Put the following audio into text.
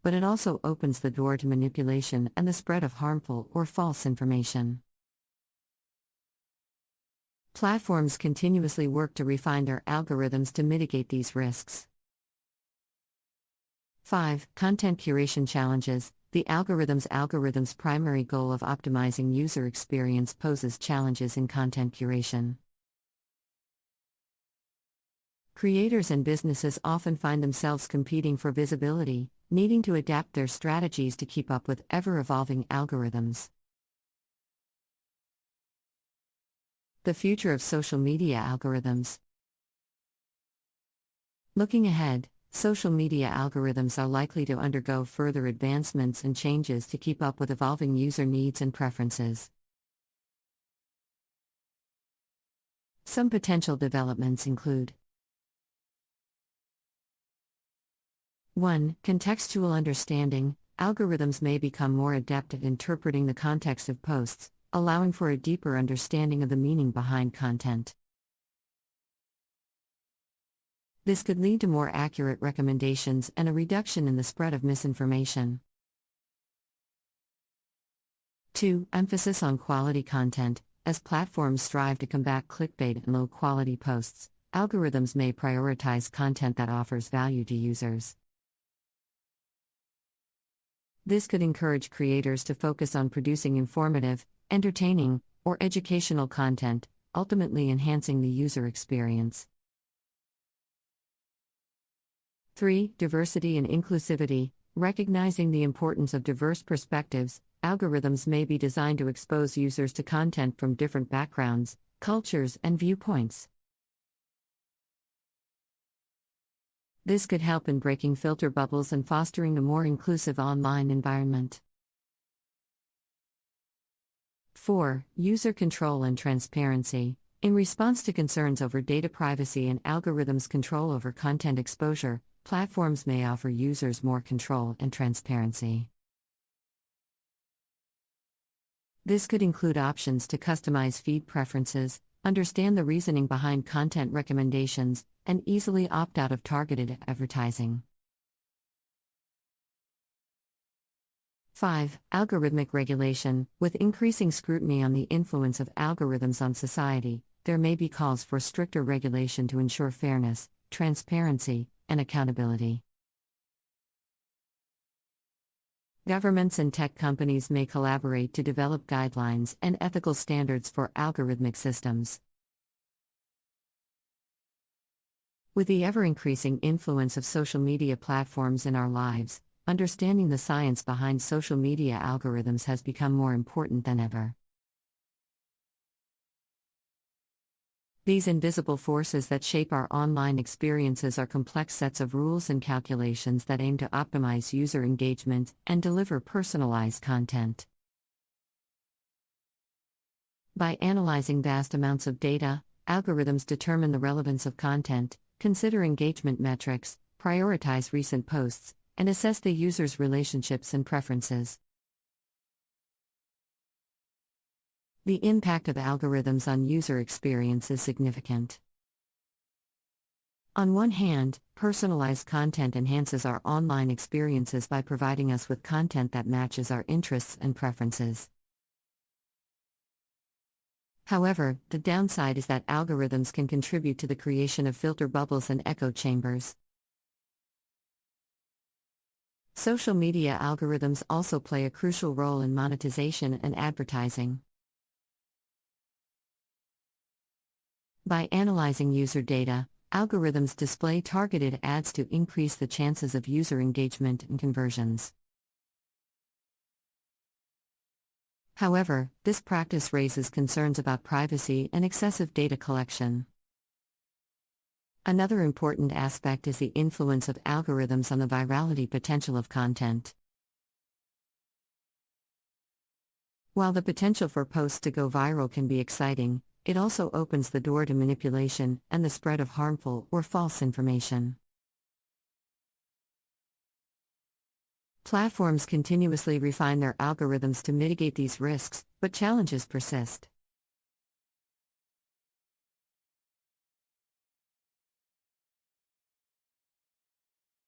but it also opens the door to manipulation and the spread of harmful or false information. Platforms continuously work to refine their algorithms to mitigate these risks. 5. Content curation challenges. The algorithm's primary goal of optimizing user experience poses challenges in content curation. Creators and businesses often find themselves competing for visibility, needing to adapt their strategies to keep up with ever-evolving algorithms. The future of social media algorithms. Looking ahead, social media algorithms are likely to undergo further advancements and changes to keep up with evolving user needs and preferences. Some potential developments include: 1. Contextual understanding. Algorithms may become more adept at interpreting the context of posts, allowing for a deeper understanding of the meaning behind content. This could lead to more accurate recommendations and a reduction in the spread of misinformation. 2. Emphasis on quality content. As platforms strive to combat clickbait and low-quality posts, algorithms may prioritize content that offers value to users. This could encourage creators to focus on producing informative, entertaining, or educational content, ultimately enhancing the user experience. 3. Diversity and inclusivity. Recognizing the importance of diverse perspectives, algorithms may be designed to expose users to content from different backgrounds, cultures, and viewpoints. This could help in breaking filter bubbles and fostering a more inclusive online environment. 4. User control and transparency. In response to concerns over data privacy and algorithms' control over content exposure, platforms may offer users more control and transparency. This could include options to customize feed preferences, understand the reasoning behind content recommendations, and easily opt out of targeted advertising. 5. Algorithmic regulation. With increasing scrutiny on the influence of algorithms on society, there may be calls for stricter regulation to ensure fairness, transparency, and accountability. Governments and tech companies may collaborate to develop guidelines and ethical standards for algorithmic systems. With the ever-increasing influence of social media platforms in our lives, understanding the science behind social media algorithms has become more important than ever. These invisible forces that shape our online experiences are complex sets of rules and calculations that aim to optimize user engagement and deliver personalized content. By analyzing vast amounts of data, algorithms determine the relevance of content, consider engagement metrics, prioritize recent posts, and assess the user's relationships and preferences. The impact of algorithms on user experience is significant. On one hand, personalized content enhances our online experiences by providing us with content that matches our interests and preferences. However, the downside is that algorithms can contribute to the creation of filter bubbles and echo chambers. Social media algorithms also play a crucial role in monetization and advertising. By analyzing user data, algorithms display targeted ads to increase the chances of user engagement and conversions. However, this practice raises concerns about privacy and excessive data collection. Another important aspect is the influence of algorithms on the virality potential of content. While the potential for posts to go viral can be exciting, it also opens the door to manipulation and the spread of harmful or false information. Platforms continuously refine their algorithms to mitigate these risks, but challenges persist.